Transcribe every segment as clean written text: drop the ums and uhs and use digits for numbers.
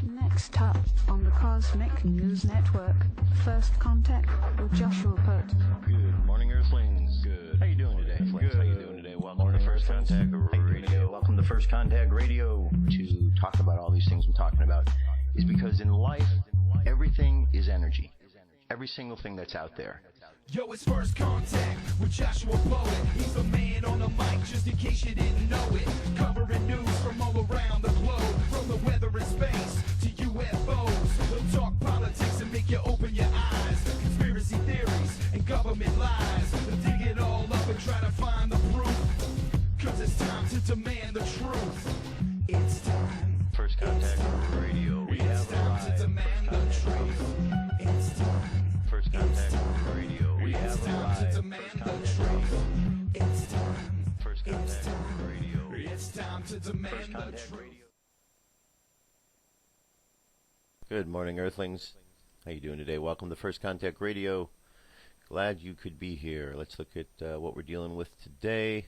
Next up on the Cosmic News Network, First Contact with Joshua Pert. Good morning, Earthlings. Good. How you doing today? Good. How you doing today? Welcome to First Contact Radio. Welcome to First Contact Radio. To talk about all these things I'm talking about is because in life, everything is energy. Every single thing that's out there. Yo, it's First Contact with Joshua Poet. He's the man on the mic, just in case you didn't know it. Covering news from all around the globe, from the weather and space to UFOs. He'll talk politics and make you open your eyes. Conspiracy theories and government lies. He'll dig it all up and try to find the proof. Cause it's time to demand the truth. It's time. First Contact Radio. We have time to demand the truth. It's time. First Contact Radio. We have time to demand the truth. It's time. First Contact Radio. It's time to demand the truth. Good morning, Earthlings. How you doing today? Welcome to First Contact Radio. Glad you could be here. Let's look at what we're dealing with today.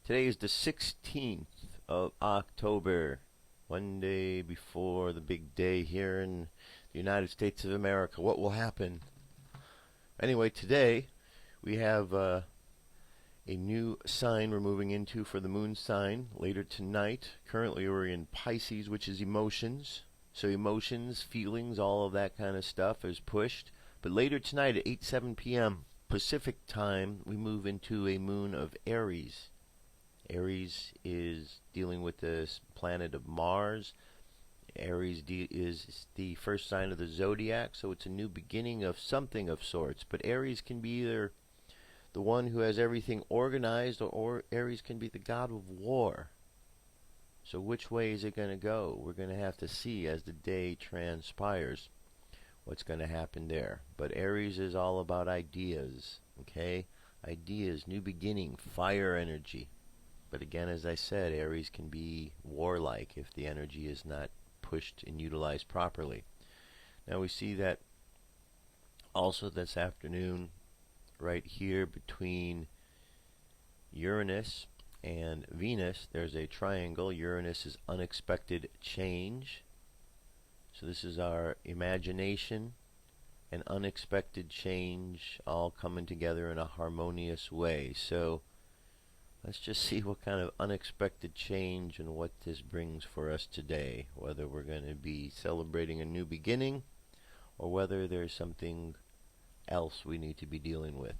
Today is the 16th of October, one day before the big day here in the United States of America. What will happen? Anyway, today we have a new sign we're moving into for the moon sign later tonight. Currently we're in Pisces, which is emotions. So emotions, feelings, all of that kind of stuff is pushed. But later tonight at 8-7 p.m. Pacific time, we move into a moon of Aries. Aries is dealing with the planet of Mars. Aries is the first sign of the zodiac, so it's a new beginning of something of sorts. But Aries can be either the one who has everything organized, or Aries can be the god of war. So which way is it going to go? We're going to have to see as the day transpires what's going to happen there. But Aries is all about ideas, okay? Ideas, new beginning, fire energy. But again, as I said, Aries can be warlike if the energy is not pushed and utilized properly. Now we see that also this afternoon, right here between Uranus and Venus, there's a triangle. Uranus is unexpected change. So this is our imagination and unexpected change all coming together in a harmonious way. So let's just see what kind of unexpected change and what this brings for us today. Whether we're going to be celebrating a new beginning or whether there's something else we need to be dealing with.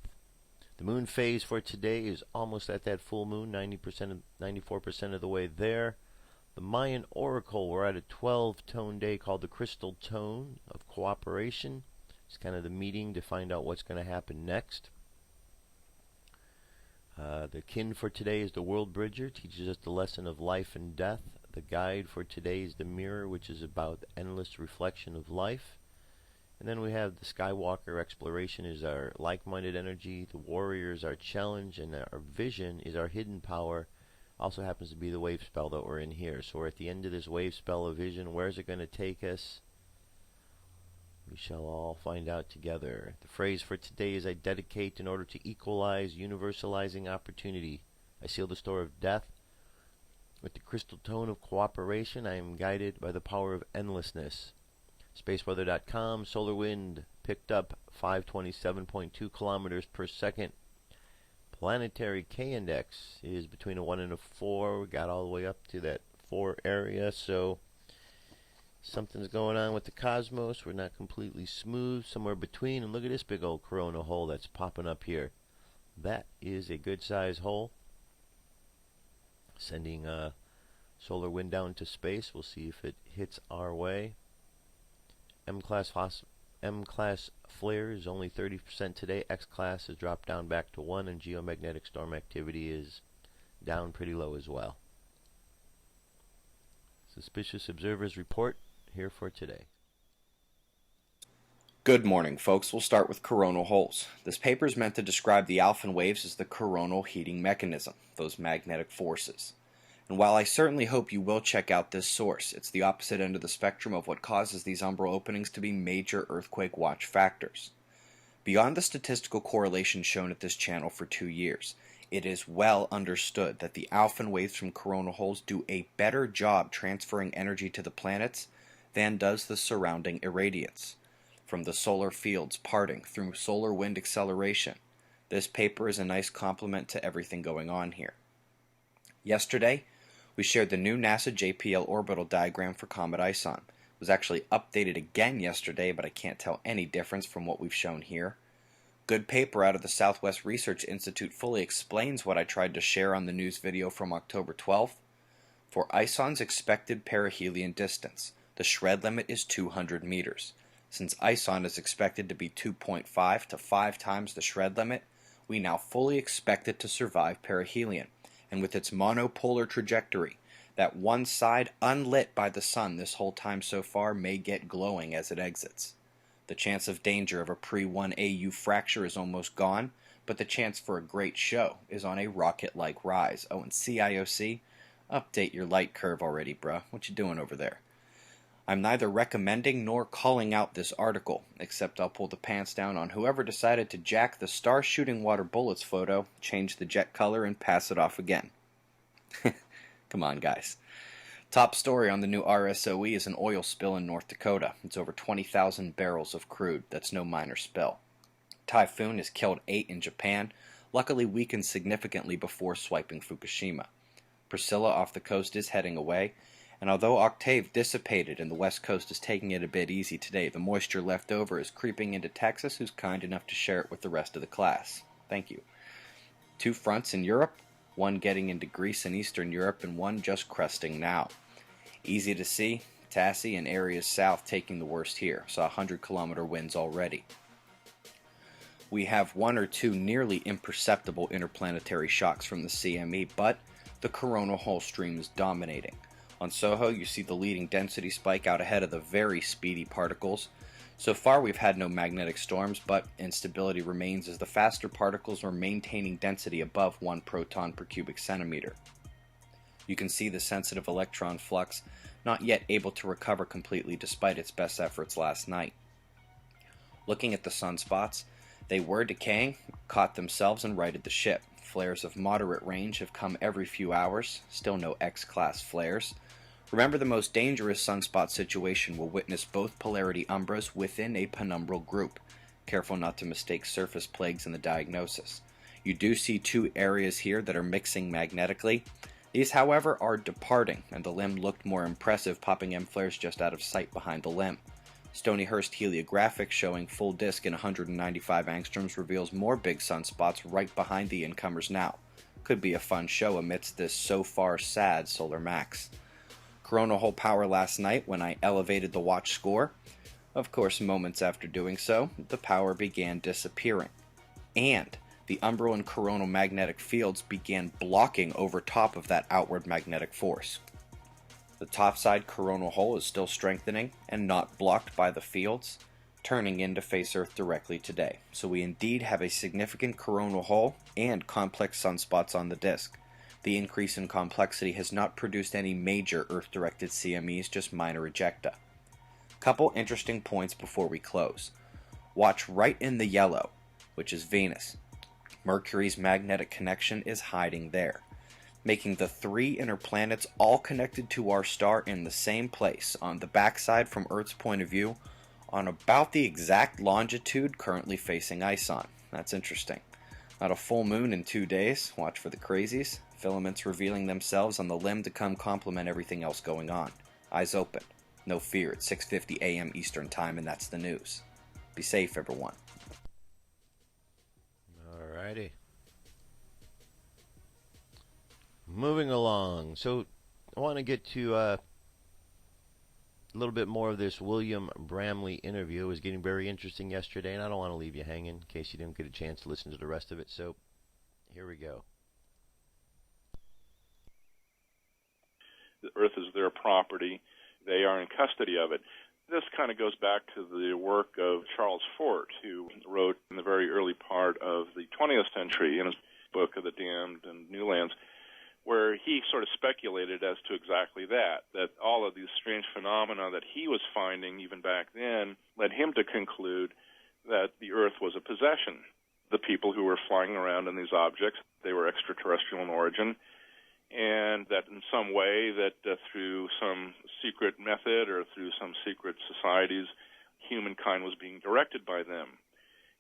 The moon phase for today is almost at that full moon, 94% of the way there. The Mayan Oracle, we're at a 12-tone day called the crystal tone of cooperation. It's kind of the meeting to find out what's going to happen next. The kin for today is the World Bridger, teaches us the lesson of life and death. The guide for today is the Mirror, which is about the endless reflection of life. And then we have the Skywalker exploration is our like-minded energy. The Warrior is our challenge, and our vision is our hidden power. Also happens to be the wave spell that we're in here. So we're at the end of this wave spell of vision. Where is it going to take us? We shall all find out together. The phrase for today is I dedicate in order to equalize, universalizing opportunity. I seal the store of death. With the crystal tone of cooperation, I am guided by the power of endlessness. Spaceweather.com, solar wind picked up 527.2 kilometers per second. Planetary K-index is between a 1 and a 4. We got all the way up to that 4 area, so something's going on with the cosmos. We're not completely smooth, somewhere between. And look at this big old corona hole that's popping up here. That is a good size hole. Sending solar wind down to space. We'll see if it hits our way. M-class flare is only 30% today. X-class has dropped down back to 1, and geomagnetic storm activity is down pretty low as well. Suspicious observers report here for today. Good morning, folks. We'll start with coronal holes. This paper is meant to describe the alpha waves as the coronal heating mechanism, those magnetic forces. And while I certainly hope you will check out this source, it's the opposite end of the spectrum of what causes these umbral openings to be major earthquake watch factors. Beyond the statistical correlation shown at this channel for 2 years, it is well understood that the alpha waves from coronal holes do a better job transferring energy to the planets than does the surrounding irradiance. From the solar fields parting through solar wind acceleration, this paper is a nice complement to everything going on here. Yesterday, we shared the new NASA JPL orbital diagram for Comet ISON. It was actually updated again yesterday, but I can't tell any difference from what we've shown here. Good paper out of the Southwest Research Institute fully explains what I tried to share on the news video from October 12th. For ISON's expected perihelion distance, the shred limit is 200 meters. Since ISON is expected to be 2.5 to 5 times the shred limit, we now fully expect it to survive perihelion, and with its monopolar trajectory, that one side unlit by the sun this whole time so far may get glowing as it exits. The chance of danger of a pre-1 AU fracture is almost gone, but the chance for a great show is on a rocket-like rise. Oh, and CIOC, update your light curve already, bruh. What you doing over there? I'm neither recommending nor calling out this article, except I'll pull the pants down on whoever decided to jack the star shooting water bullets photo, change the jet color, and pass it off again. Come on, guys. Top story on the new RSOE is an oil spill in North Dakota. It's over 20,000 barrels of crude. That's no minor spill. Typhoon has killed 8 in Japan, luckily weakened significantly before swiping Fukushima. Priscilla off the coast is heading away, and although Octave dissipated and the west coast is taking it a bit easy today, the moisture left over is creeping into Texas, who's kind enough to share it with the rest of the class. Thank you. 2 fronts in Europe, one getting into Greece and Eastern Europe, and one just cresting now. Easy to see, Tassie and areas south taking the worst here, saw 100-kilometer winds already. We have 1 or 2 nearly imperceptible interplanetary shocks from the CME, but the coronal hole stream is dominating. On SOHO, you see the leading density spike out ahead of the very speedy particles. So far, we've had no magnetic storms, but instability remains as the faster particles are maintaining density above 1 proton per cubic centimeter. You can see the sensitive electron flux not yet able to recover completely despite its best efforts last night. Looking at the sunspots, they were decaying, caught themselves, and righted the ship. Flares of moderate range have come every few hours, still no X-class flares. Remember, the most dangerous sunspot situation will witness both polarity umbras within a penumbral group. Careful not to mistake surface plagues in the diagnosis. You do see 2 areas here that are mixing magnetically. These, however, are departing, and the limb looked more impressive, popping M flares just out of sight behind the limb. Stonyhurst heliographic showing full disk in 195 angstroms reveals more big sunspots right behind the incomers now. Could be a fun show amidst this so far sad solar max. Coronal hole power last night when I elevated the watch score. Of course, moments after doing so, the power began disappearing. And the umbral and coronal magnetic fields began blocking over top of that outward magnetic force. The topside coronal hole is still strengthening and not blocked by the fields, turning in to face Earth directly today. So we indeed have a significant coronal hole and complex sunspots on the disk. The increase in complexity has not produced any major Earth-directed CMEs, just minor ejecta. Couple interesting points before we close. Watch right in the yellow, which is Venus. Mercury's magnetic connection is hiding there, making the 3 inner planets all connected to our star in the same place, on the backside from Earth's point of view, on about the exact longitude currently facing ISON. That's interesting. Not a full moon in 2 days, watch for the crazies. Filaments revealing themselves on the limb to come complement everything else going on. Eyes open. No fear, it's 6:50 a.m. Eastern Time, and that's the news. Be safe, everyone. Alrighty. Moving along. So, I want to get to a little bit more of this William Bramley interview. It was getting very interesting yesterday, and I don't want to leave you hanging in case you didn't get a chance to listen to the rest of it. So, here we go. The Earth is their property. They are in custody of it. This kind of goes back to the work of Charles Fort, who wrote in the very early part of the 20th century in his book of the Damned and New Lands, where he sort of speculated as to exactly that all of these strange phenomena that he was finding even back then led him to conclude that the Earth was a possession. The people who were flying around in these objects, they were extraterrestrial in origin, and that in some way that through some secret method or through some secret societies, humankind was being directed by them.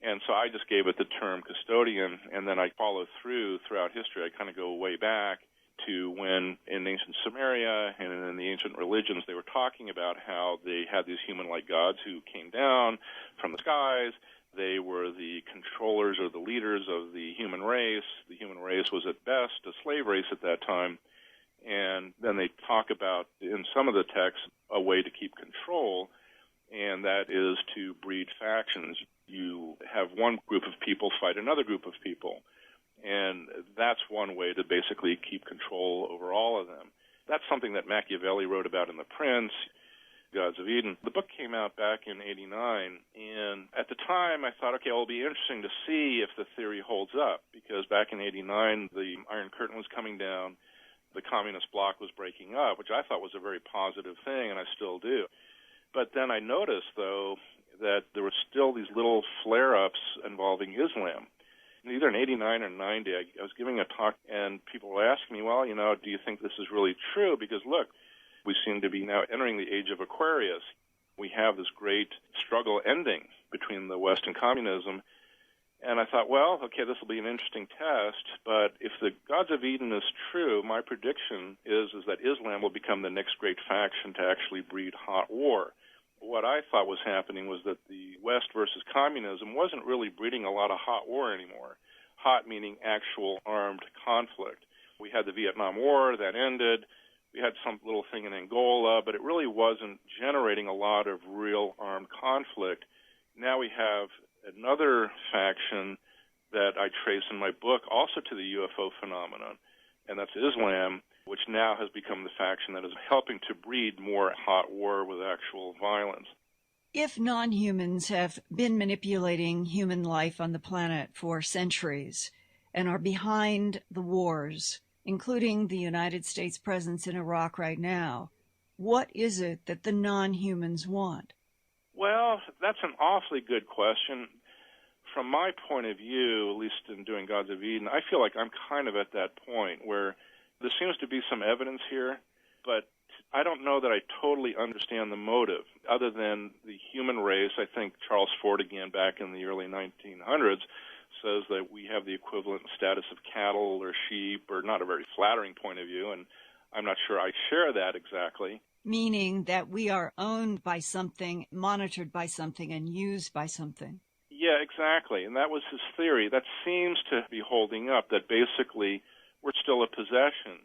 And so I just gave it the term custodian, and then I follow throughout history. I kind of go way back to when in ancient Sumeria and in the ancient religions they were talking about how they had these human-like gods who came down from the skies. They were the controllers or the leaders of the human race. The human race was at best a slave race at that time. And then they talk about, in some of the texts, a way to keep control, and that is to breed factions. You have one group of people fight another group of people, and that's one way to basically keep control over all of them. That's something that Machiavelli wrote about in The Prince, Gods of Eden. The book came out back in '89, and at the time I thought, okay, it'll be interesting to see if the theory holds up, because back in '89 the Iron Curtain was coming down, the communist bloc was breaking up, which I thought was a very positive thing, and I still do. But then I noticed, though, that there were still these little flare-ups involving Islam. Either in '89 or '90, I was giving a talk, and people were asking me, well, do you think this is really true? Because, look, we seem to be now entering the age of Aquarius. We have this great struggle ending between the West and communism. And I thought, well, okay, this will be an interesting test, but if the Gods of Eden is true, my prediction is that Islam will become the next great faction to actually breed hot war. What I thought was happening was that the West versus communism wasn't really breeding a lot of hot war anymore. Hot meaning actual armed conflict. We had the Vietnam War, that ended. We had some little thing in Angola, but it really wasn't generating a lot of real armed conflict. Now we have another faction that I trace in my book also to the UFO phenomenon, and that's Islam, which now has become the faction that is helping to breed more hot war with actual violence. If non-humans have been manipulating human life on the planet for centuries and are behind the wars, including the United States presence in Iraq right now, what is it that the non-humans want? Well, that's an awfully good question. From my point of view, at least in doing Gods of Eden, I feel like I'm kind of at that point where there seems to be some evidence here, but I don't know that I totally understand the motive. Other than the human race, I think Charles Fort, again, back in the early 1900s, says that we have the equivalent status of cattle or sheep, or not a very flattering point of view, and I'm not sure I share that exactly. Meaning that we are owned by something, monitored by something, and used by something. Yeah, exactly, and that was his theory. That seems to be holding up, that basically we're still a possession,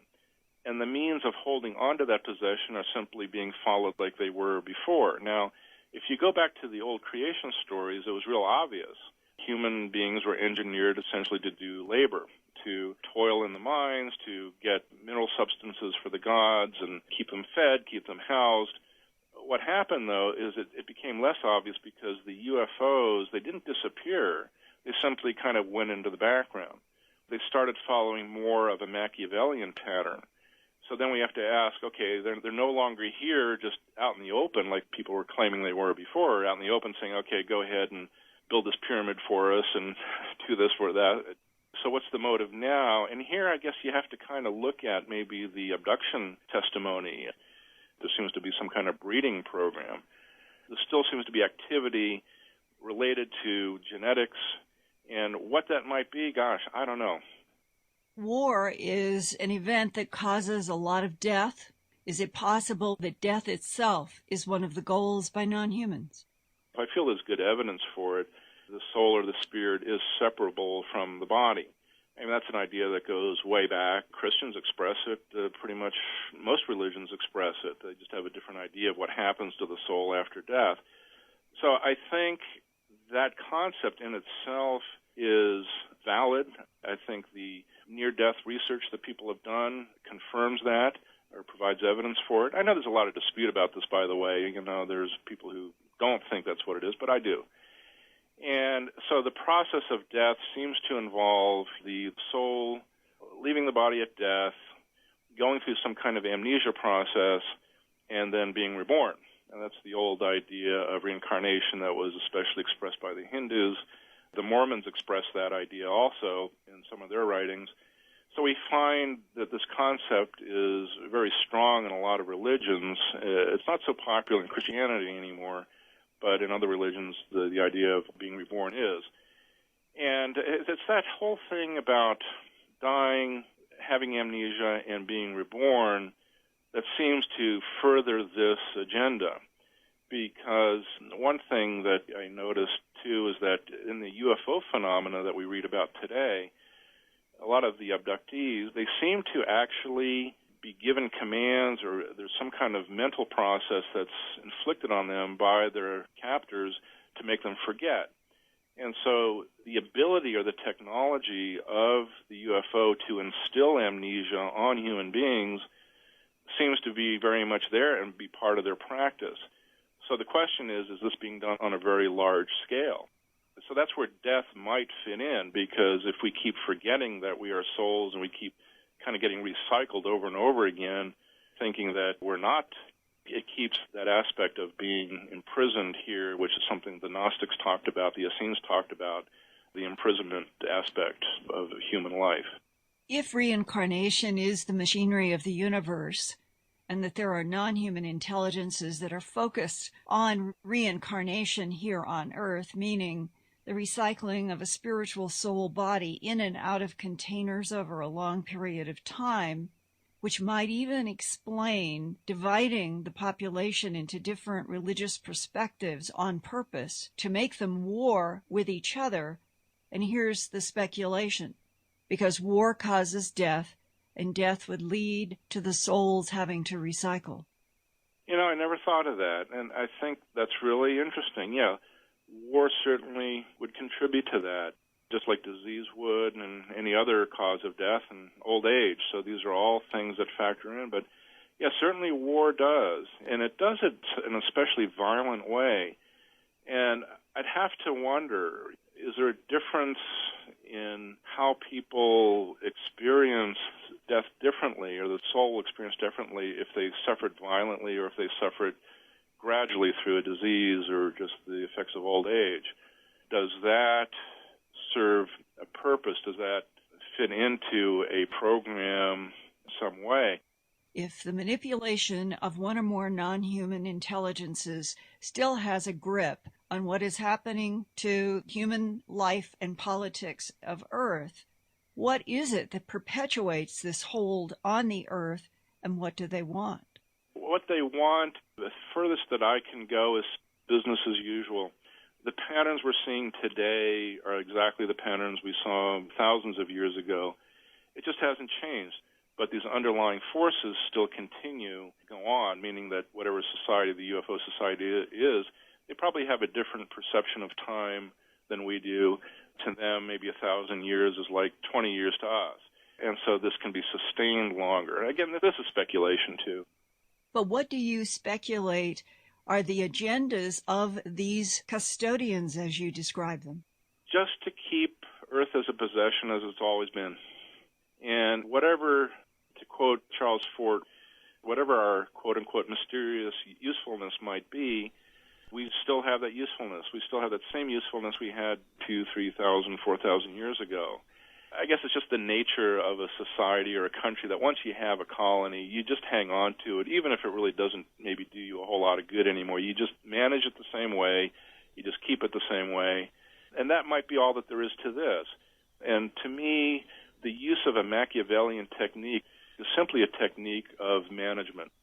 and the means of holding onto that possession are simply being followed like they were before. Now, if you go back to the old creation stories, it was real obvious. Human beings were engineered essentially to do labor, to toil in the mines, to get mineral substances for the gods and keep them fed, keep them housed. What happened, though, is it became less obvious because the UFOs, they didn't disappear. They simply kind of went into the background. They started following more of a Machiavellian pattern. So then we have to ask, okay, they're no longer here just out in the open like people were claiming they were before, out in the open saying, okay, go ahead and build this pyramid for us and do this for that. So what's the motive now? And here I guess you have to kind of look at maybe the abduction testimony. There seems to be some kind of breeding program. There still seems to be activity related to genetics, and what that might be, gosh, I don't know. War is an event that causes a lot of death. Is it possible that death itself is one of the goals by non-humans? I feel there's good evidence for it. The soul or the spirit is separable from the body. I mean, that's an idea that goes way back. Christians express it. Pretty much most religions express it. They just have a different idea of what happens to the soul after death. So I think that concept in itself is valid. I think the near-death research that people have done confirms that or provides evidence for it. I know there's a lot of dispute about this, by the way. There's people who don't think that's what it is, but I do. And so the process of death seems to involve the soul leaving the body at death, going through some kind of amnesia process, and then being reborn. And that's the old idea of reincarnation that was especially expressed by the Hindus. The Mormons express that idea also in some of their writings. So we find that this concept is very strong in a lot of religions. It's not so popular in Christianity anymore, but in other religions, the idea of being reborn is. And it's that whole thing about dying, having amnesia, and being reborn that seems to further this agenda. Because one thing that I noticed, too, is that in the UFO phenomena that we read about today, a lot of the abductees, they seem to actually be given commands, or there's some kind of mental process that's inflicted on them by their captors to make them forget. And so the ability or the technology of the UFO to instill amnesia on human beings seems to be very much there and be part of their practice. So the question is this being done on a very large scale? So that's where death might fit in, because if we keep forgetting that we are souls and we keep kind of getting recycled over and over again, thinking that we're not, it keeps that aspect of being imprisoned here, which is something the Gnostics talked about, the Essenes talked about, the imprisonment aspect of human life. If reincarnation is the machinery of the universe, and that there are non-human intelligences that are focused on reincarnation here on Earth, meaning the recycling of a spiritual soul body in and out of containers over a long period of time, which might even explain dividing the population into different religious perspectives on purpose to make them war with each other. And here's the speculation: because war causes death, and death would lead to the souls having to recycle. You know, I never thought of that, and I think that's really interesting. Yeah, war certainly would contribute to that, just like disease would and any other cause of death and old age. So these are all things that factor in. But, yeah, certainly war does, and it does it in an especially violent way. And I'd have to wonder, is there a difference in how people experience death differently, or the soul experience differently, if they suffered violently or if they suffered gradually through a disease or just the effects of old age? Does that serve a purpose? Does that fit into a program some way? If the manipulation of one or more non-human intelligences still has a grip on what is happening to human life and politics of Earth, what is it that perpetuates this hold on the Earth, and what do they want? What they want, the furthest that I can go, is business as usual. The patterns we're seeing today are exactly the patterns we saw thousands of years ago. It just hasn't changed. But these underlying forces still continue to go on, meaning that whatever society the UFO society is, they probably have a different perception of time than we do. To them, maybe 1,000 years is like 20 years to us. And so this can be sustained longer. Again, this is speculation, too. But what do you speculate are the agendas of these custodians, as you describe them? Just to keep Earth as a possession as it's always been. And whatever, to quote Charles Fort, whatever our quote-unquote mysterious usefulness might be, we still have that usefulness. We still have that same usefulness we had 2,000, 3,000, 4,000 years ago. I guess it's just the nature of a society or a country that once you have a colony, you just hang on to it, even if it really doesn't maybe do you a whole lot of good anymore. You just manage it the same way. You just keep it the same way. And that might be all that there is to this. And to me, the use of a Machiavellian technique is simply a technique of management.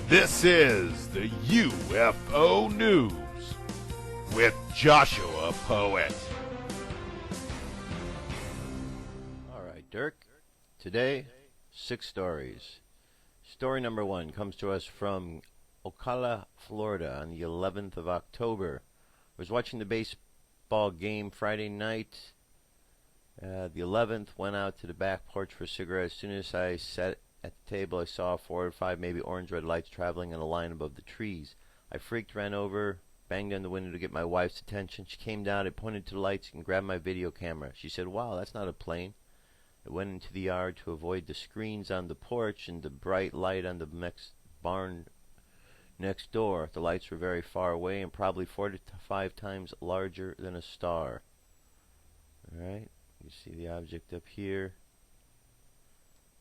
This is the UFO News with Joshua Poet. All right, Dirk. Today, 6 stories. Story number 1 comes to us from Ocala, Florida, on the 11th of October. I was watching the baseball game Friday night. The 11th, went out to the back porch for a cigarette. As soon as I sat at the table, I saw 4 or 5 maybe orange-red lights traveling in a line above the trees. I freaked, ran over, banged on the window to get my wife's attention. She came down, I pointed to the lights, and grabbed my video camera. She said, "Wow, that's not a plane." I went into the yard to avoid the screens on the porch and the bright light on the next barn next door. The lights were very far away and probably 4 to 5 times larger than a star. Alright, you see the object up here.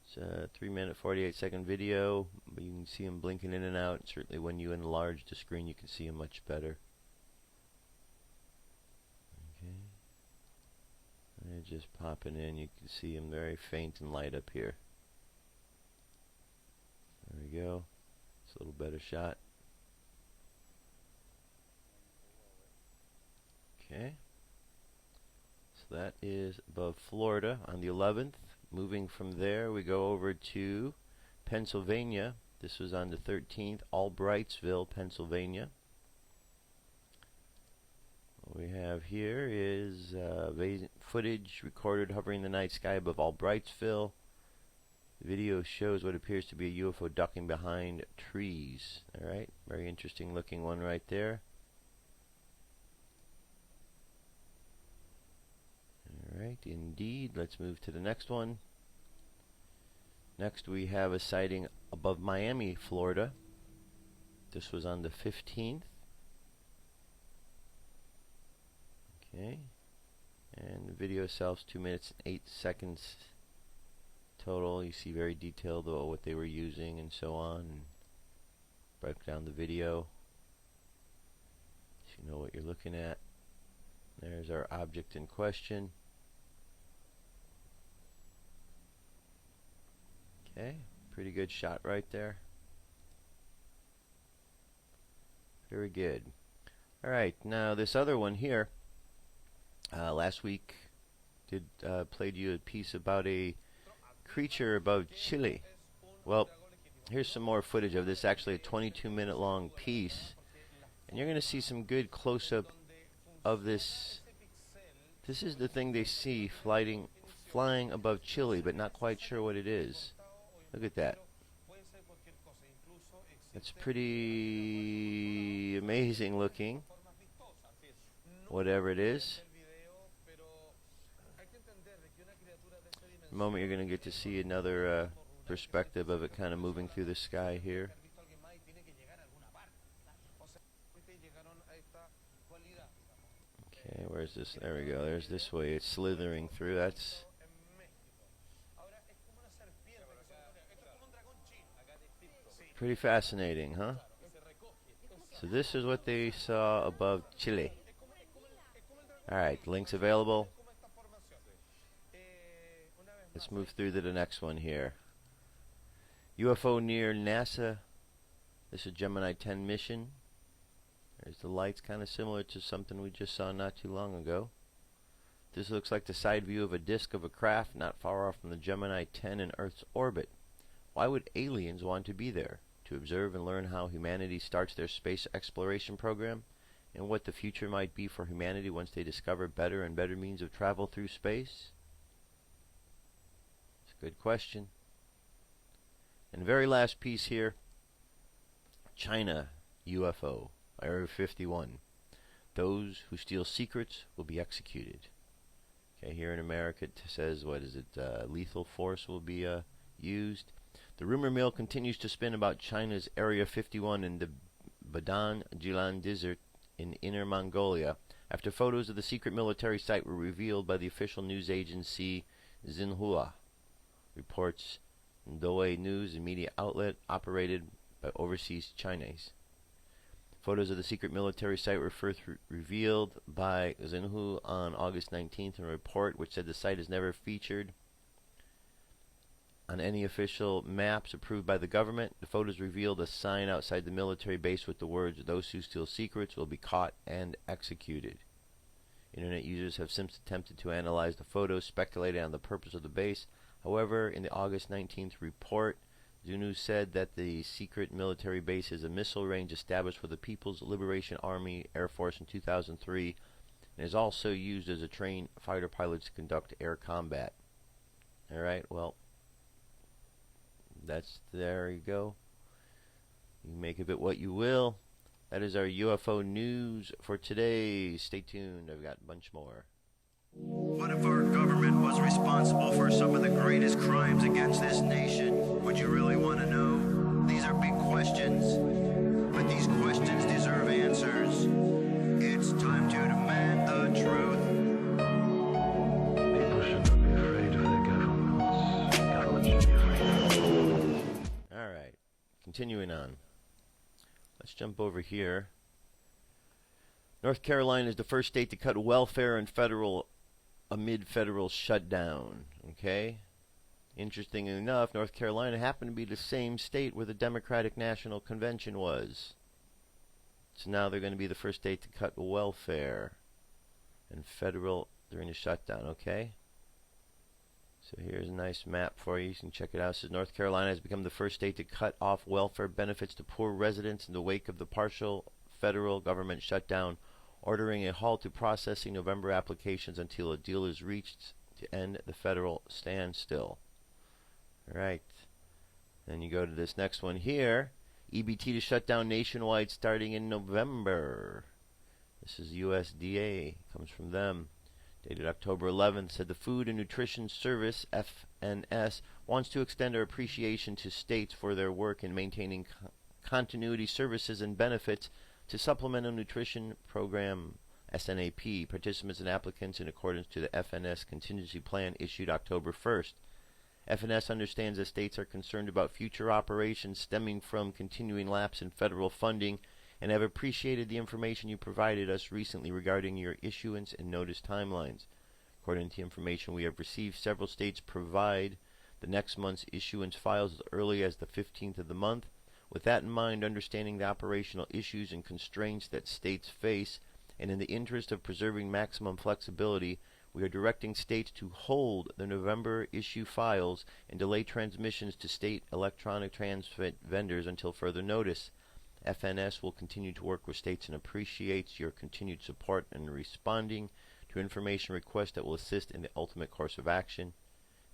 It's a 3-minute 48-second video, but you can see him blinking in and out. Certainly when you enlarge the screen you can see him much better. Okay. They're just popping in. You can see him very faint and light up here. There we go. It's a little better shot. Okay. So that is above Florida on the 11th. Moving from there, we go over to Pennsylvania. This was on the 13th, Albrightsville, Pennsylvania. What we have here is footage recorded hovering in the night sky above Albrightsville. The video shows what appears to be a UFO ducking behind trees. Alright, very interesting looking one right there. Alright, indeed. Let's move to the next one. Next we have a sighting above Miami, Florida. This was on the 15th. Okay. And the video itself is 2 minutes and 8 seconds total. You see very detailed about what they were using and so on. And break down the video so you know what you're looking at. There's our object in question. Okay, pretty good shot right there. Very good. Alright, now this other one here, last week played you a piece about a creature above Chile. Well, here's some more footage of this, actually a 22-minute long piece, and you're going to see some good close-up of this. This is the thing they see flying above Chile, but not quite sure what it is. Look at that. It's pretty amazing looking, whatever it is. In a moment you're going to get to see another perspective of it kind of moving through the sky here. Okay, where's this? There we go. There's this way. It's slithering through. That's pretty fascinating, huh? So this is what they saw above Chile. Alright, links available. Let's move through to the next one here. UFO near NASA. This is Gemini 10 mission. There's the lights, kind of similar to something we just saw not too long ago. This looks like the side view of a disk of a craft not far off from the Gemini 10 in Earth's orbit. Why would aliens want to be there? To observe and learn how humanity starts their space exploration program, and what the future might be for humanity once they discover better and better means of travel through space? It's a good question. And the very last piece here, China UFO, Area 51. Those who steal secrets will be executed. Okay, here in America it says, what is it, lethal force will be used. The rumor mill continues to spin about China's Area 51 in the Badan Jilan Desert in Inner Mongolia after photos of the secret military site were revealed by the official news agency Xinhua, reports Douai News, a media outlet operated by overseas Chinese. Photos of the secret military site were first revealed by Xinhua on August 19th in a report which said the site is never featured on any official maps approved by the government. The photos revealed a sign outside the military base with the words, "Those who steal secrets will be caught and executed." Internet users have since attempted to analyze the photos, speculating on the purpose of the base. However, in the August 19th report, Xinhua said that the secret military base is a missile range established for the People's Liberation Army Air Force in 2003 and is also used as a train fighter pilots to conduct air combat. Alright, well, there you go. You make of it what you will. That is our UFO news for today. Stay tuned. I've got a bunch more. What if our government was responsible for some of the greatest crimes against this nation? Would you really want to know? These are big questions. But the continuing on. Let's jump over here. North Carolina is the first state to cut welfare and amid federal shutdown. Okay? Interesting enough, North Carolina happened to be the same state where the Democratic National Convention was. So now they're going to be the first state to cut welfare and federal during the shutdown, okay? So here's a nice map for you. You can check it out. It says North Carolina has become the first state to cut off welfare benefits to poor residents in the wake of the partial federal government shutdown, ordering a halt to processing November applications until a deal is reached to end the federal standstill. All right. Then you go to this next one here. EBT to shut down nationwide starting in November. This is USDA. Comes from them. Dated October 11th, said the Food and Nutrition Service, FNS, wants to extend our appreciation to states for their work in maintaining continuity services and benefits to Supplemental Nutrition Program, SNAP, participants and applicants in accordance to the FNS contingency plan issued October 1st. FNS understands that states are concerned about future operations stemming from continuing lapse in federal funding and have appreciated the information you provided us recently regarding your issuance and notice timelines. According to the information we have received, several states provide the next month's issuance files as early as the 15th of the month. With that in mind, understanding the operational issues and constraints that states face, and in the interest of preserving maximum flexibility, we are directing states to hold the November issue files and delay transmissions to state electronic transmit vendors until further notice. FNS will continue to work with states and appreciates your continued support in responding to information requests that will assist in the ultimate course of action.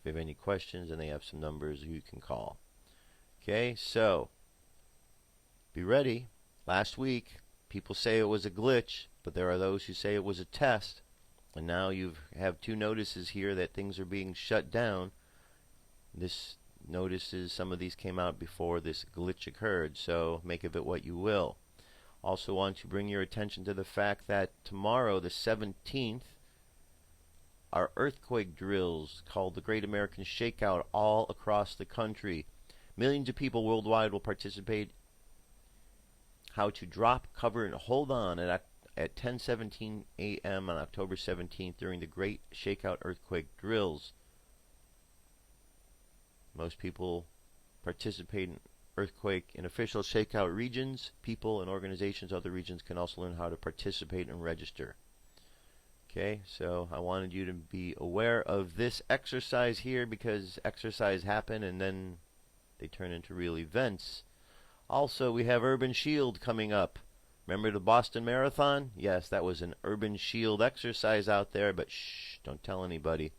If you have any questions, and they have some numbers you can call. Okay, so be ready. Last week, people say it was a glitch, but there are those who say it was a test. And now you have two notices here that things are being shut down. This notices, some of these came out before this glitch occurred, so make of it what you will. Also want to bring your attention to the fact that tomorrow, the 17th, are earthquake drills called the Great American Shakeout all across the country. Millions of people worldwide will participate. How to drop, cover, and hold on at 10:17 a.m. on October 17th during the Great Shakeout earthquake drills. Most people participate in earthquake in official shakeout regions. People and organizations in other regions can also learn how to participate and register. Okay, so I wanted you to be aware of this exercise here because exercise happen and then they turn into real events. Also, we have Urban Shield coming up. Remember the Boston Marathon? Yes, that was an Urban Shield exercise out there, but shh, don't tell anybody.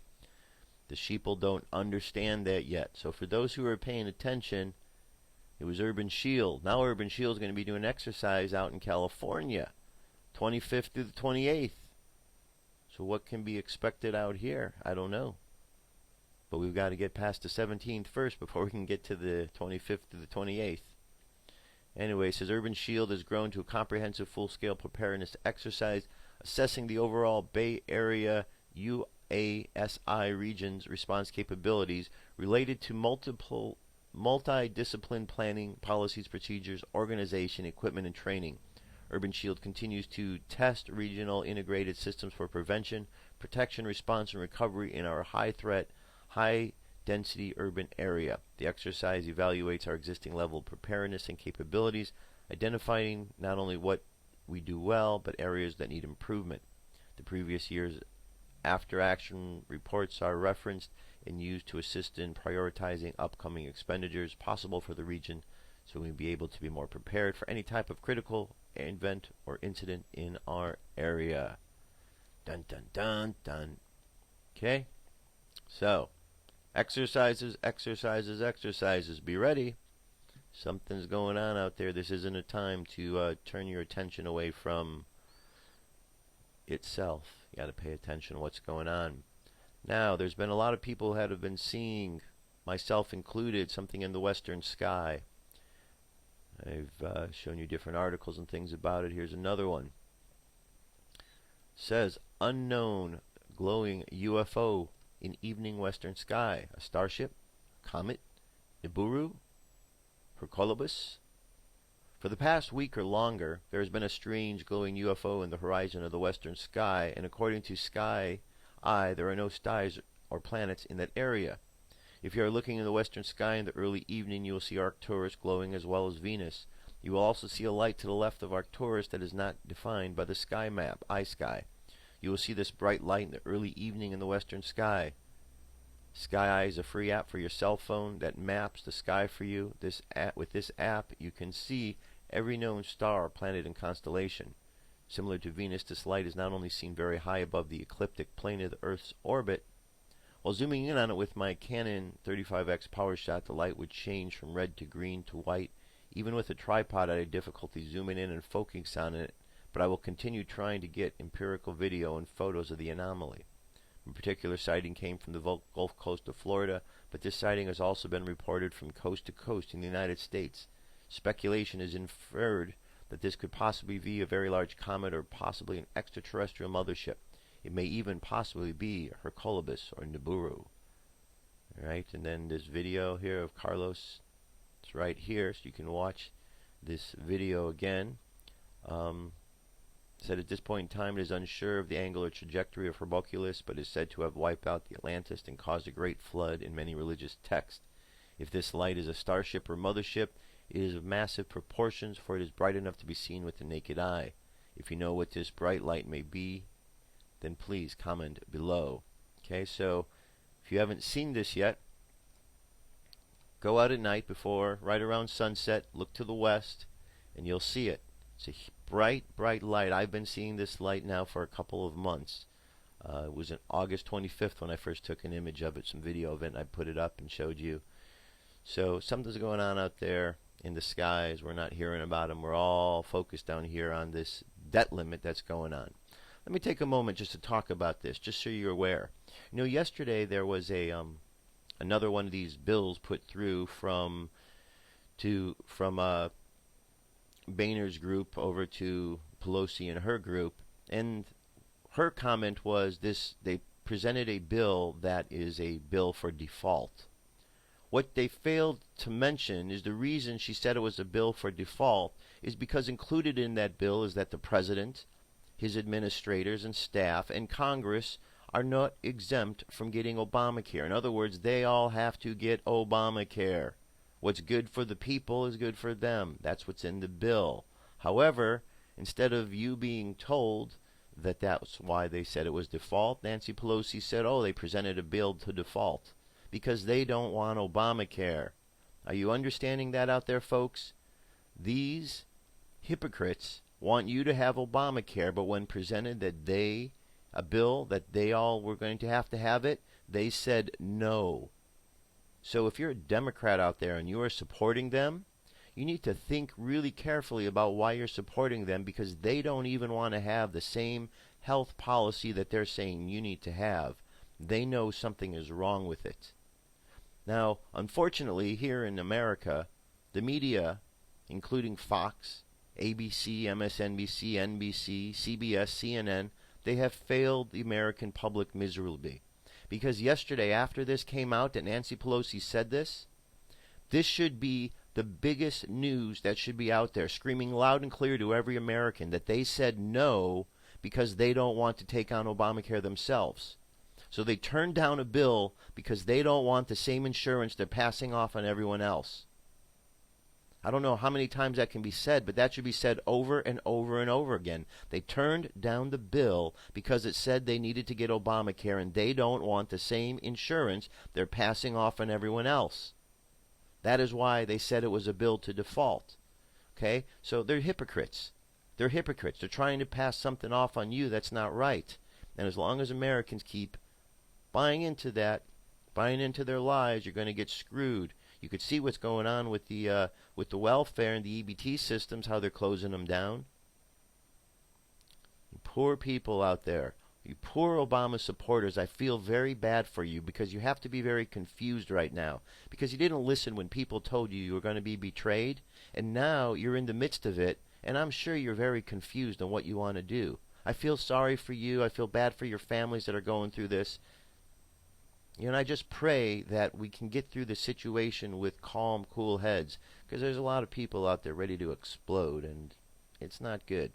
The sheeple don't understand that yet. So for those who are paying attention, it was Urban Shield. Now Urban Shield is going to be doing exercise out in California, 25th through the 28th. So what can be expected out here? I don't know. But we've got to get past the 17th first before we can get to the 25th to the 28th. Anyway, it says Urban Shield has grown to a comprehensive full-scale preparedness exercise assessing the overall Bay Area UASI region's response capabilities related to multi-discipline planning, policies, procedures, organization, equipment, and training. Urban Shield continues to test regional integrated systems for prevention, protection, response, and recovery in our high-threat, high-density urban area. The exercise evaluates our existing level of preparedness and capabilities, identifying not only what we do well, but areas that need improvement. The previous year's after-action reports are referenced and used to assist in prioritizing upcoming expenditures possible for the region so we'll be able to be more prepared for any type of critical event or incident in our area. Dun dun dun dun. Okay? So, exercises, exercises, exercises. Be ready. Something's going on out there. This isn't a time to turn your attention away from itself. You got to pay attention to what's going on. Now, there's been a lot of people that have been seeing, myself included, something in the western sky. I've shown you different articles and things about it. Here's another one. Says, unknown glowing UFO in evening western sky. A Starship, Comet, Nibiru, Hercolubus. For the past week or longer, there has been a strange glowing UFO in the horizon of the western sky, and according to Sky Eye, there are no stars or planets in that area. If you are looking in the western sky in the early evening, you will see Arcturus glowing as well as Venus. You will also see a light to the left of Arcturus that is not defined by the sky map, iSky. You will see this bright light in the early evening in the western sky. Sky Eye is a free app for your cell phone that maps the sky for you. With this app, you can see every known star, planet, and constellation. Similar to Venus, this light is not only seen very high above the ecliptic plane of the Earth's orbit. While zooming in on it with my Canon 35X power shot, the light would change from red to green to white. Even with a tripod, I had difficulty zooming in and focusing on it, but I will continue trying to get empirical video and photos of the anomaly. A particular sighting came from the Gulf Coast of Florida, but this sighting has also been reported from coast to coast in the United States. Speculation is inferred that this could possibly be a very large comet or possibly an extraterrestrial mothership. It may even possibly be Hercolubus or Nibiru. Alright, and then this video here of Carlos, it's right here, so you can watch this video again. Said at this point in time it is unsure of the angular trajectory of Hercolubus, but is said to have wiped out the Atlantis and caused a great flood in many religious texts. If this light is a starship or mothership, it is of massive proportions, for it is bright enough to be seen with the naked eye. If you know what this bright light may be, then please comment below. Okay, so if you haven't seen this yet, go out at night before, right around sunset, look to the west, and you'll see it. It's a bright, bright light. I've been seeing this light now for a couple of months. It was on August 25th when I first took an image of it, some video of it, and I put it up and showed you. So something's going on out there in the skies. We're not hearing about them. We're all focused down here on this debt limit that's going on. Let me take a moment just to talk about this, just so you're aware. You know, yesterday there was a another one of these bills put through from Boehner's group over to Pelosi and her group, and her comment was this: they presented a bill that is a bill for default. What they failed to mention is the reason she said it was a bill for default is because included in that bill is that the president, his administrators and staff, and Congress are not exempt from getting Obamacare. In other words, they all have to get Obamacare. What's good for the people is good for them. That's what's in the bill. However, instead of you being told that that's why they said it was default, Nancy Pelosi said, oh, they presented a bill to default because they don't want Obamacare. Are you understanding that out there, folks? These hypocrites want you to have Obamacare, but when presented that a bill that they all were going to have it, they said no. So if you're a Democrat out there and you are supporting them, you need to think really carefully about why you're supporting them, because they don't even want to have the same health policy that they're saying you need to have. They know something is wrong with it. Now, unfortunately, here in America, the media, including Fox, ABC, MSNBC, NBC, CBS, CNN, they have failed the American public miserably. Because yesterday, after this came out that Nancy Pelosi said this should be the biggest news that should be out there, screaming loud and clear to every American that they said no because they don't want to take on Obamacare themselves. So they turned down a bill because they don't want the same insurance they're passing off on everyone else. I don't know how many times that can be said, but that should be said over and over and over again. They turned down the bill because it said they needed to get Obamacare, and they don't want the same insurance they're passing off on everyone else. That is why they said it was a bill to default. Okay? So they're hypocrites. They're hypocrites. They're trying to pass something off on you that's not right. And as long as Americans keep buying into that, buying into their lies, you're going to get screwed. You could see what's going on with the welfare and the EBT systems, how they're closing them down. You poor people out there, you poor Obama supporters, I feel very bad for you, because you have to be very confused right now, because you didn't listen when people told you were going to be betrayed, and now you're in the midst of it, and I'm sure you're very confused on what you want to do. I feel sorry for you. I feel bad for your families that are going through this. And I just pray that we can get through the situation with calm, cool heads, because there's a lot of people out there ready to explode, and it's not good.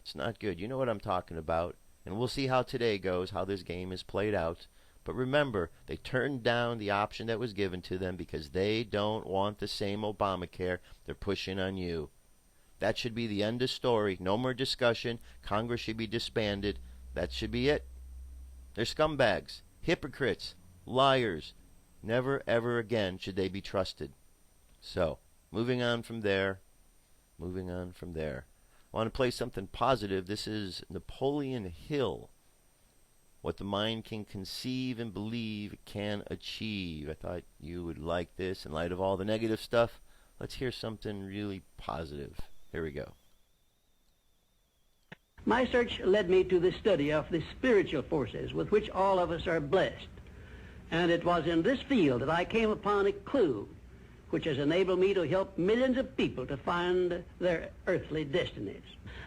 It's not good. You know what I'm talking about. And we'll see how today goes, how this game is played out. But remember, they turned down the option that was given to them because they don't want the same Obamacare they're pushing on you. That should be the end of story. No more discussion. Congress should be disbanded. That should be it. They're scumbags, hypocrites, liars. Never, ever again should they be trusted. So, moving on from there. I want to play something positive. This is Napoleon Hill. What the mind can conceive and believe it can achieve. I thought you would like this in light of all the negative stuff. Let's hear something really positive. Here we go. My search led me to the study of the spiritual forces with which all of us are blessed. And it was in this field that I came upon a clue which has enabled me to help millions of people to find their earthly destinies.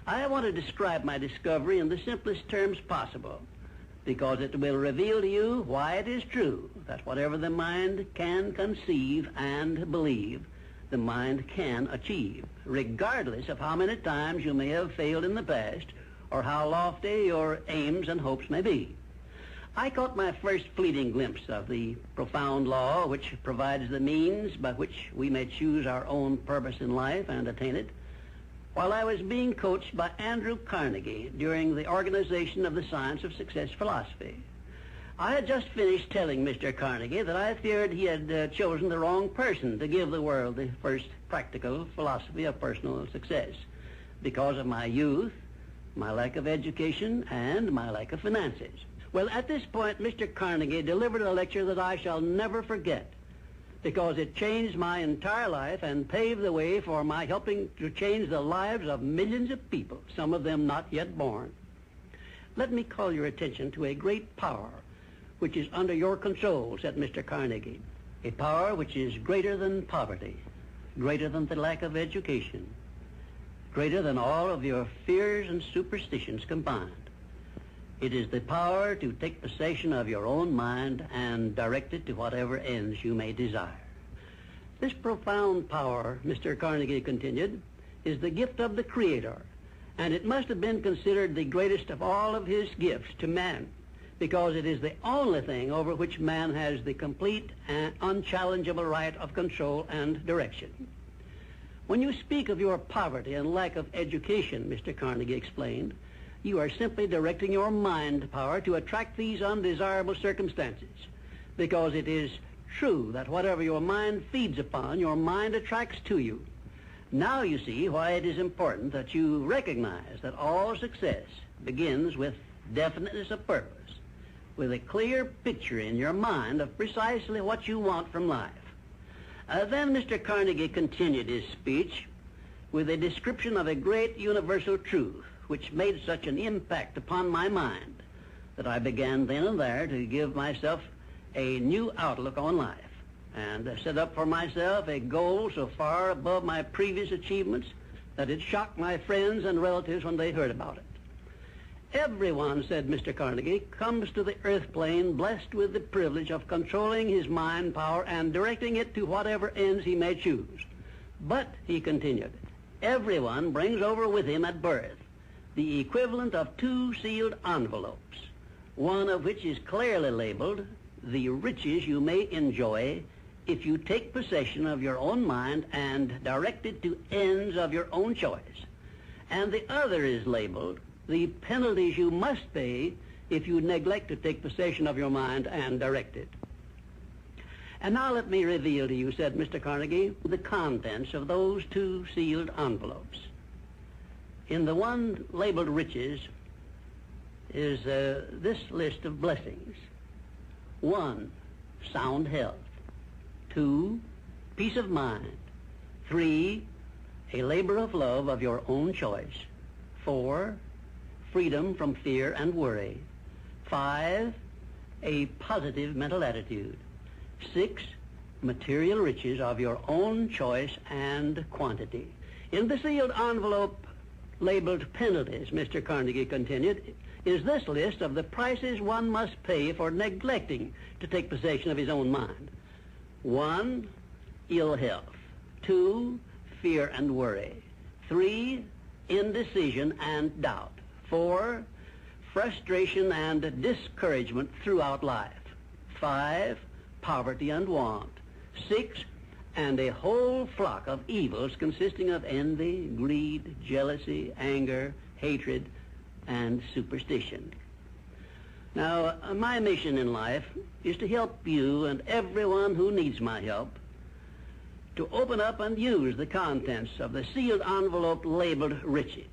I want to describe my discovery in the simplest terms possible, because it will reveal to you why it is true that whatever the mind can conceive and believe, the mind can achieve, regardless of how many times you may have failed in the past or how lofty your aims and hopes may be. I caught my first fleeting glimpse of the profound law which provides the means by which we may choose our own purpose in life and attain it, while I was being coached by Andrew Carnegie during the organization of the Science of Success philosophy. I had just finished telling Mr. Carnegie that I feared he had chosen the wrong person to give the world the first practical philosophy of personal success because of my youth, my lack of education, and my lack of finances. Well, at this point, Mr. Carnegie delivered a lecture that I shall never forget, because it changed my entire life and paved the way for my helping to change the lives of millions of people, some of them not yet born. Let me call your attention to a great power which is under your control, said Mr. Carnegie, a power which is greater than poverty, greater than the lack of education, greater than all of your fears and superstitions combined. It is the power to take possession of your own mind and direct it to whatever ends you may desire. This profound power, Mr. Carnegie continued, is the gift of the Creator, and it must have been considered the greatest of all of his gifts to man, because it is the only thing over which man has the complete and unchallengeable right of control and direction. When you speak of your poverty and lack of education, Mr. Carnegie explained, you are simply directing your mind power to attract these undesirable circumstances, because it is true that whatever your mind feeds upon, your mind attracts to you. Now you see why it is important that you recognize that all success begins with definiteness of purpose, with a clear picture in your mind of precisely what you want from life. Then Mr. Carnegie continued his speech with a description of a great universal truth which made such an impact upon my mind that I began then and there to give myself a new outlook on life and set up for myself a goal so far above my previous achievements that it shocked my friends and relatives when they heard about it. Everyone, said Mr. Carnegie, comes to the earth plane blessed with the privilege of controlling his mind power and directing it to whatever ends he may choose. But, he continued, everyone brings over with him at birth the equivalent of 2 sealed envelopes, one of which is clearly labeled, the riches you may enjoy if you take possession of your own mind and direct it to ends of your own choice. And the other is labeled, the penalties you must pay if you neglect to take possession of your mind and direct it. And now let me reveal to you, said Mr. Carnegie, the contents of those 2 sealed envelopes. In the one labeled riches is this list of blessings. 1, sound health. 2, peace of mind. 3, a labor of love of your own choice. 4, freedom from fear and worry. 5, a positive mental attitude. 6, material riches of your own choice and quantity. In the sealed envelope labeled penalties, Mr. Carnegie continued, is this list of the prices one must pay for neglecting to take possession of his own mind. 1, ill health. 2, fear and worry. 3, indecision and doubt. 4, frustration and discouragement throughout life. 5, poverty and want. 6, and a whole flock of evils consisting of envy, greed, jealousy, anger, hatred, and superstition. Now, my mission in life is to help you and everyone who needs my help to open up and use the contents of the sealed envelope labeled riches.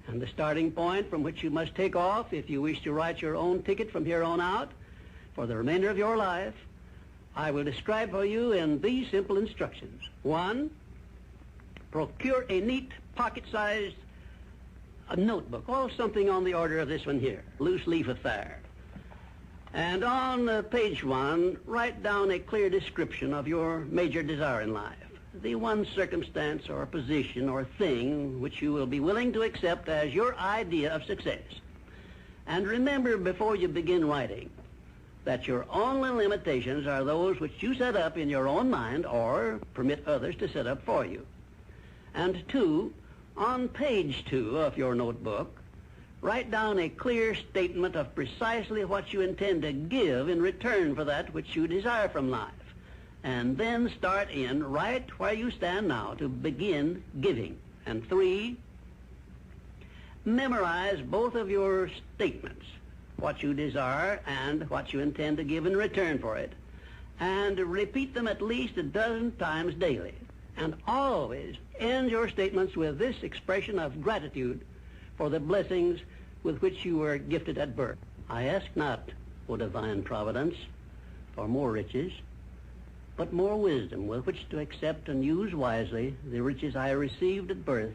And the starting point from which you must take off if you wish to write your own ticket from here on out for the remainder of your life, I will describe for you in these simple instructions. 1, procure a neat pocket-sized notebook, or something on the order of this one here, loose leaf affair. And on page 1, write down a clear description of your major desire in life, the one circumstance or position or thing which you will be willing to accept as your idea of success. And remember before you begin writing that your only limitations are those which you set up in your own mind or permit others to set up for you. And 2, on page 2 of your notebook, write down a clear statement of precisely what you intend to give in return for that which you desire from life. And then start in right where you stand now to begin giving. And 3, memorize both of your statements, what you desire and what you intend to give in return for it, and repeat them at least a dozen times daily. And always end your statements with this expression of gratitude for the blessings with which you were gifted at birth. I ask not, O divine providence, for more riches, but more wisdom with which to accept and use wisely the riches I received at birth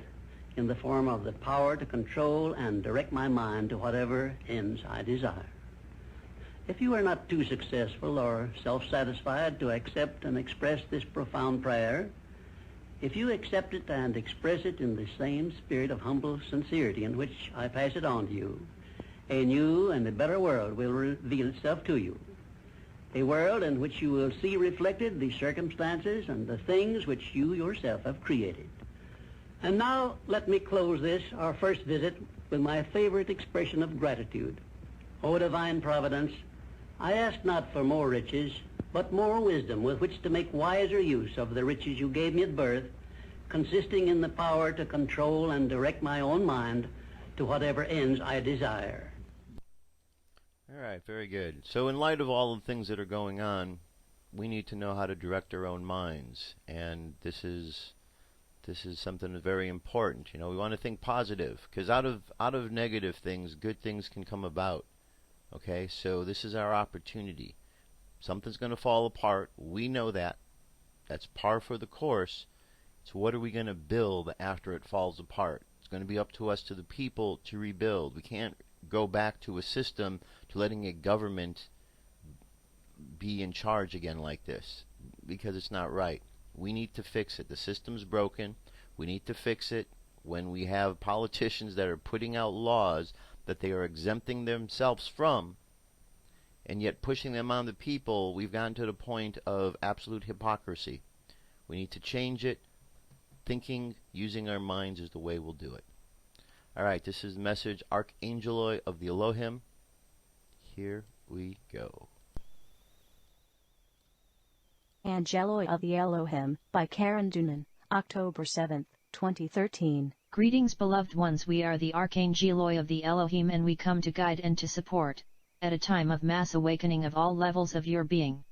in the form of the power to control and direct my mind to whatever ends I desire. If you are not too successful or self-satisfied to accept and express this profound prayer, if you accept it and express it in the same spirit of humble sincerity in which I pass it on to you, a new and a better world will reveal itself to you. A world in which you will see reflected the circumstances and the things which you yourself have created. And now let me close this, our first visit, with my favorite expression of gratitude. O divine providence, I ask not for more riches, but more wisdom with which to make wiser use of the riches you gave me at birth, consisting in the power to control and direct my own mind to whatever ends I desire. All right, very good. So in light of all the things that are going on, we need to know how to direct our own minds, and this is something that's very important. You know, we want to think positive, because out of negative things, good things can come about. Okay, so this is our opportunity. Something's going to fall apart. We know that. That's par for the course. So what are we going to build after it falls apart? It's going to be up to us, to the people, to rebuild. We can't go back to a system, to letting a government be in charge again like this, because it's not right. We need to fix it. The system's broken. We need to fix it. When we have politicians that are putting out laws that they are exempting themselves from, and yet pushing them on the people, we've gotten to the point of absolute hypocrisy. We need to change it. Thinking, using our minds is the way we'll do it. All right, this is the message, Archangelic of the Elohim. Here we go. Angeloi of the Elohim, by Karen Doonan, October 7, 2013. Greetings, beloved ones. We are the Archangeloi of the Elohim, and we come to guide and to support, at a time of mass awakening of all levels of your being.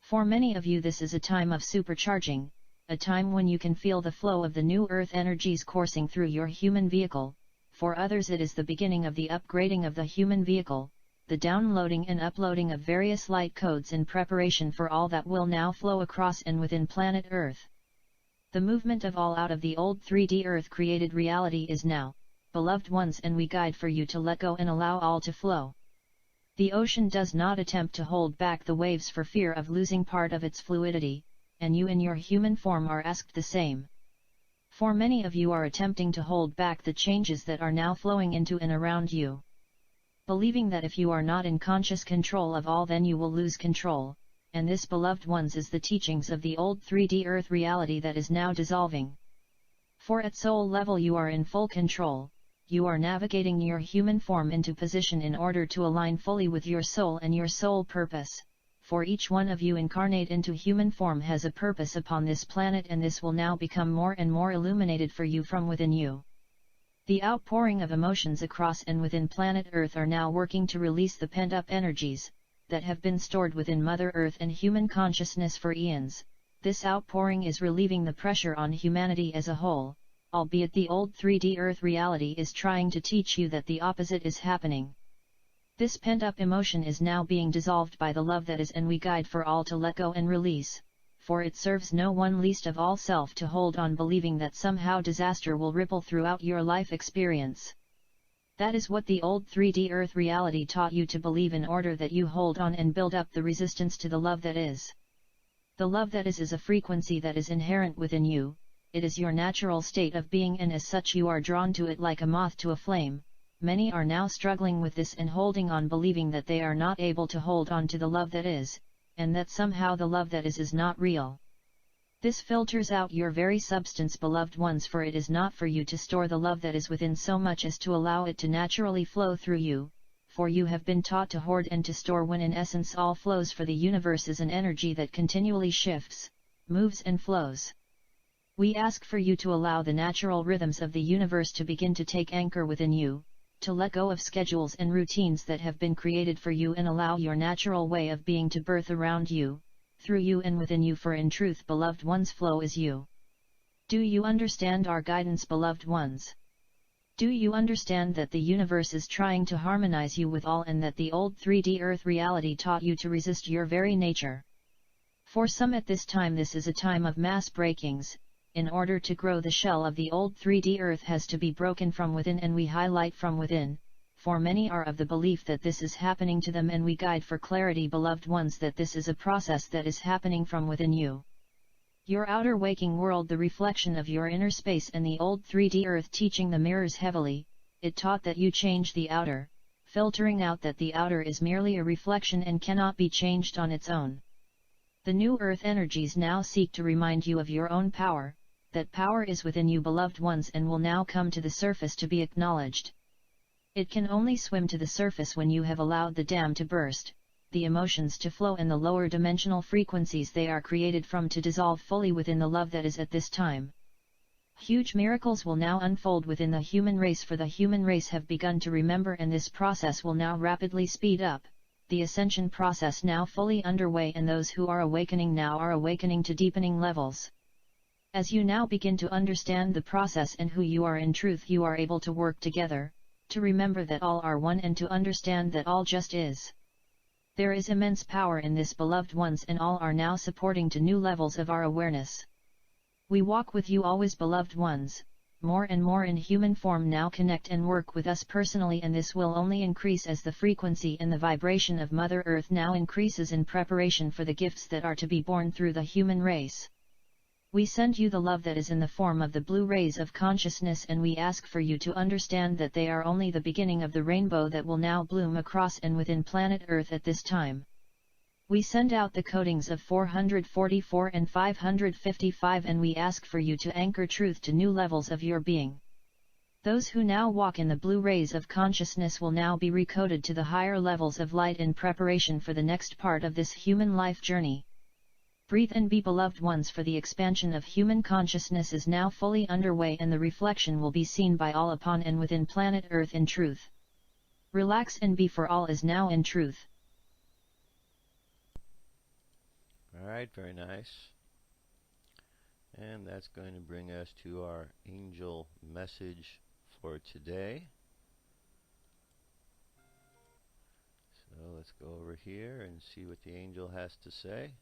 For many of you, this is a time of supercharging, a time when you can feel the flow of the new earth energies coursing through your human vehicle. For others, it is the beginning of the upgrading of the human vehicle, the downloading and uploading of various light codes in preparation for all that will now flow across and within planet Earth. The movement of all out of the old 3D Earth created reality is now, beloved ones, and we guide for you to let go and allow all to flow. The ocean does not attempt to hold back the waves for fear of losing part of its fluidity, and you in your human form are asked the same. For many of you are attempting to hold back the changes that are now flowing into and around you. believing that if you are not in conscious control of all then you will lose control, and this, beloved ones, is the teachings of the old 3D earth reality that is now dissolving. For at soul level you are in full control, you are navigating your human form into position in order to align fully with your soul and your soul purpose. For each one of you incarnate into human form has a purpose upon this planet, and this will now become more and more illuminated for you from within you. The outpouring of emotions across and within planet Earth are now working to release the pent-up energies that have been stored within Mother Earth and human consciousness for eons. This outpouring is relieving the pressure on humanity as a whole, albeit the old 3D Earth reality is trying to teach you that the opposite is happening. This pent-up emotion is now being dissolved by the love that is, and we guide for all to let go and release, for it serves no one, least of all self, to hold on believing that somehow disaster will ripple throughout your life experience. That is what the old 3D Earth reality taught you to believe in order that you hold on and build up the resistance to the love that is. The love that is a frequency that is inherent within you, it is your natural state of being, and as such you are drawn to it like a moth to a flame. Many are now struggling with this and holding on believing that they are not able to hold on to the love that is, and that somehow the love that is not real. This filters out your very substance, beloved ones, for it is not for you to store the love that is within so much as to allow it to naturally flow through you, for you have been taught to hoard and to store when in essence all flows, for the universe is an energy that continually shifts, moves and flows. We ask for you to allow the natural rhythms of the universe to begin to take anchor within you, to let go of schedules and routines that have been created for you, and allow your natural way of being to birth around you, through you and within you, for in truth, beloved ones, flow is you. Do you understand our guidance, beloved ones? Do you understand that the universe is trying to harmonize you with all, and that the old 3D Earth reality taught you to resist your very nature? For some at this time this is a time of mass breakings. In order to grow, the shell of the old 3D Earth has to be broken from within, and we highlight from within, for many are of the belief that this is happening to them, and we guide for clarity, beloved ones, that this is a process that is happening from within you. Your outer waking world, the reflection of your inner space, and the old 3D Earth teaching the mirrors heavily, it taught that you change the outer, filtering out that the outer is merely a reflection and cannot be changed on its own. The new Earth energies now seek to remind you of your own power, that power is within you, beloved ones, and will now come to the surface to be acknowledged. It can only swim to the surface when you have allowed the dam to burst, the emotions to flow, and the lower dimensional frequencies they are created from to dissolve fully within the love that is at this time. Huge miracles will now unfold within the human race, for the human race have begun to remember, and this process will now rapidly speed up, the ascension process now fully underway, and those who are awakening now are awakening to deepening levels. As you now begin to understand the process and who you are in truth, you are able to work together, to remember that all are one, and to understand that all just is. There is immense power in this, beloved ones, and all are now supporting to new levels of our awareness. We walk with you always, beloved ones, more and more in human form. Now connect and work with us personally, and this will only increase as the frequency and the vibration of Mother Earth now increases in preparation for the gifts that are to be born through the human race. We send you the love that is in the form of the blue rays of consciousness, and we ask for you to understand that they are only the beginning of the rainbow that will now bloom across and within planet Earth at this time. We send out the codings of 444 and 555, and we ask for you to anchor truth to new levels of your being. Those who now walk in the blue rays of consciousness will now be recoded to the higher levels of light in preparation for the next part of this human life journey. Breathe and be, beloved ones, for the expansion of human consciousness is now fully underway, and the reflection will be seen by all upon and within planet Earth in truth. Relax and be, for all is now in truth. Alright, very nice. And that's going to bring us to our angel message for today. So let's go over here and see what the angel has to say.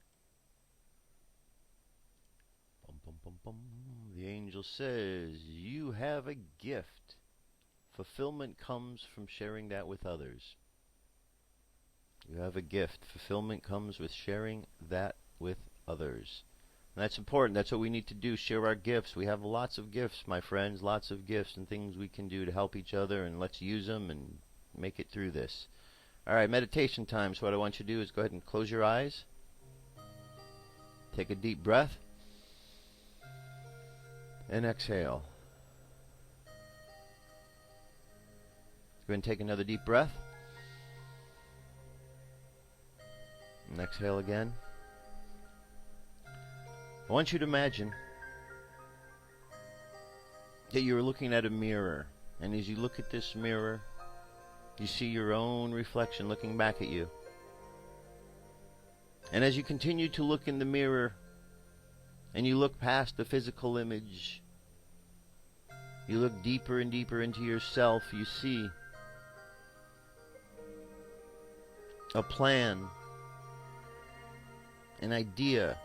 The angel says, you have a gift. Fulfillment comes from sharing that with others. You have a gift. Fulfillment comes with sharing that with others. And that's important. That's what we need to do, share our gifts. We have lots of gifts, my friends, lots of gifts and things we can do to help each other, and let's use them and make it through this. All right, meditation time. So what I want you to do is go ahead and close your eyes. Take a deep breath. And exhale. Go ahead and take another deep breath. And exhale again. I want you to imagine that you're looking at a mirror. And as you look at this mirror, you see your own reflection looking back at you. And as you continue to look in the mirror, and you look past the physical image, you look deeper and deeper into yourself, you see a plan, an idea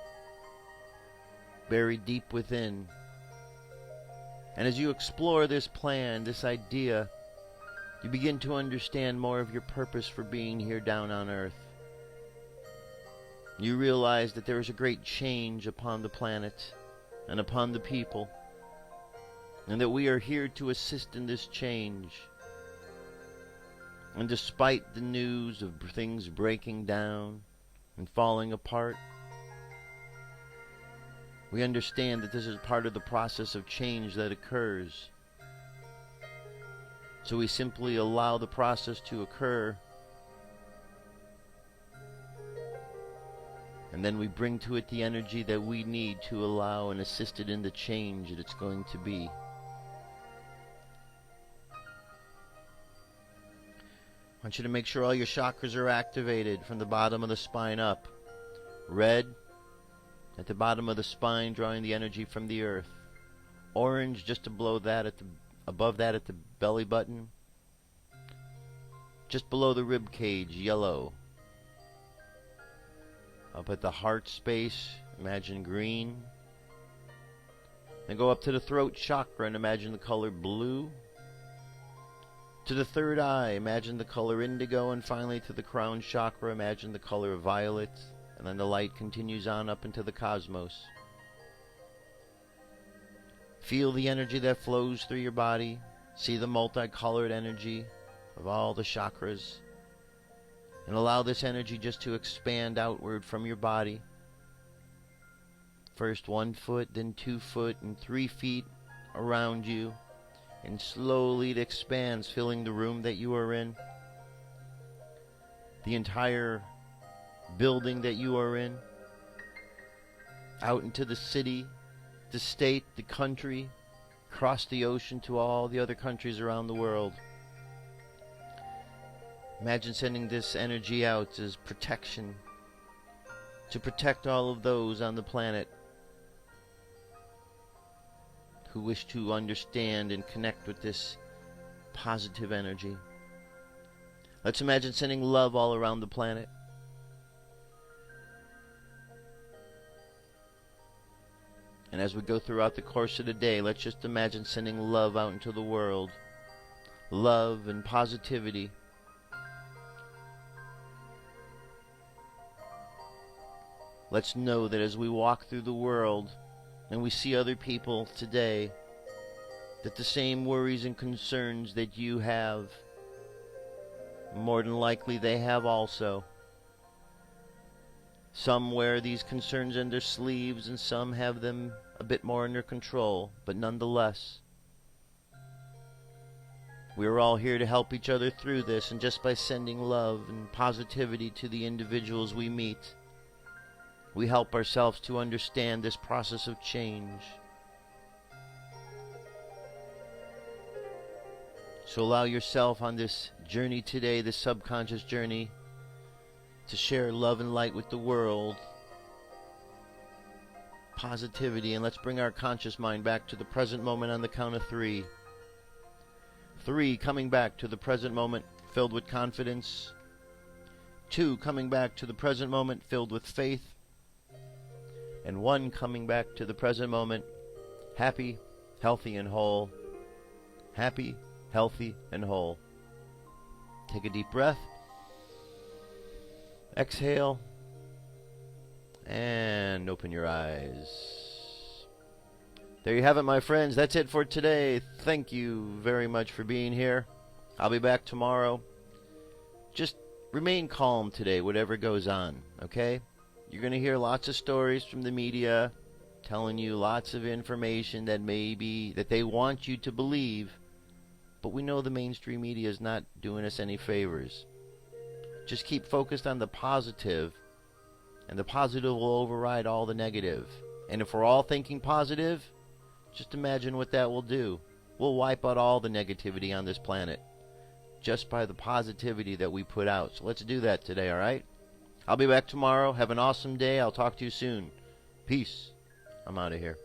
buried deep within. And as you explore this plan, this idea, you begin to understand more of your purpose for being here down on Earth. You realize that there is a great change upon the planet and upon the people, and that we are here to assist in this change. And despite the news of things breaking down and falling apart, we understand that this is part of the process of change that occurs. So we simply allow the process to occur, and then we bring to it the energy that we need to allow and assist it in the change that it's going to be. I want you to make sure all your chakras are activated from the bottom of the spine up. Red at the bottom of the spine, drawing the energy from the earth. Orange just above that at the belly button. Just below the rib cage, yellow. Up at the heart space, imagine green. Then go up to the throat chakra and imagine the color blue. To the third eye, imagine the color indigo. And finally to the crown chakra, imagine the color violet. And then the light continues on up into the cosmos. Feel the energy that flows through your body. See the multicolored energy of all the chakras. And allow this energy just to expand outward from your body. First 1 foot, then 2 foot, and 3 feet around you. And slowly it expands, filling the room that you are in. The entire building that you are in. Out into the city, the state, the country, across the ocean to all the other countries around the world. Imagine sending this energy out as protection, to protect all of those on the planet who wish to understand and connect with this positive energy. Let's imagine sending love all around the planet. And as we go throughout the course of the day, let's just imagine sending love out into the world. Love and positivity. Let's know that as we walk through the world and we see other people today, that the same worries and concerns that you have, more than likely they have also. Some wear these concerns in their sleeves and some have them a bit more under control, but nonetheless, we are all here to help each other through this, and just by sending love and positivity to the individuals we meet, we help ourselves to understand this process of change. So allow yourself on this journey today, this subconscious journey, to share love and light with the world, positivity, and let's bring our conscious mind back to the present moment on the count of 3. 3, coming back to the present moment filled with confidence. 2, coming back to the present moment filled with faith. And 1, coming back to the present moment happy, healthy, and whole. Happy, healthy, and whole. Take a deep breath. Exhale. And open your eyes. There you have it, my friends. That's it for today. Thank you very much for being here. I'll be back tomorrow just remain calm today, whatever goes on, okay? You're going to hear lots of stories from the media telling you lots of information that they want you to believe, but we know the mainstream media is not doing us any favors. Just keep focused on the positive, and the positive will override all the negative. And if we're all thinking positive, just imagine what that will do. We'll wipe out all the negativity on this planet just by the positivity that we put out. So let's do that today, all right? I'll be back tomorrow. Have an awesome day. I'll talk to you soon. Peace. I'm out of here.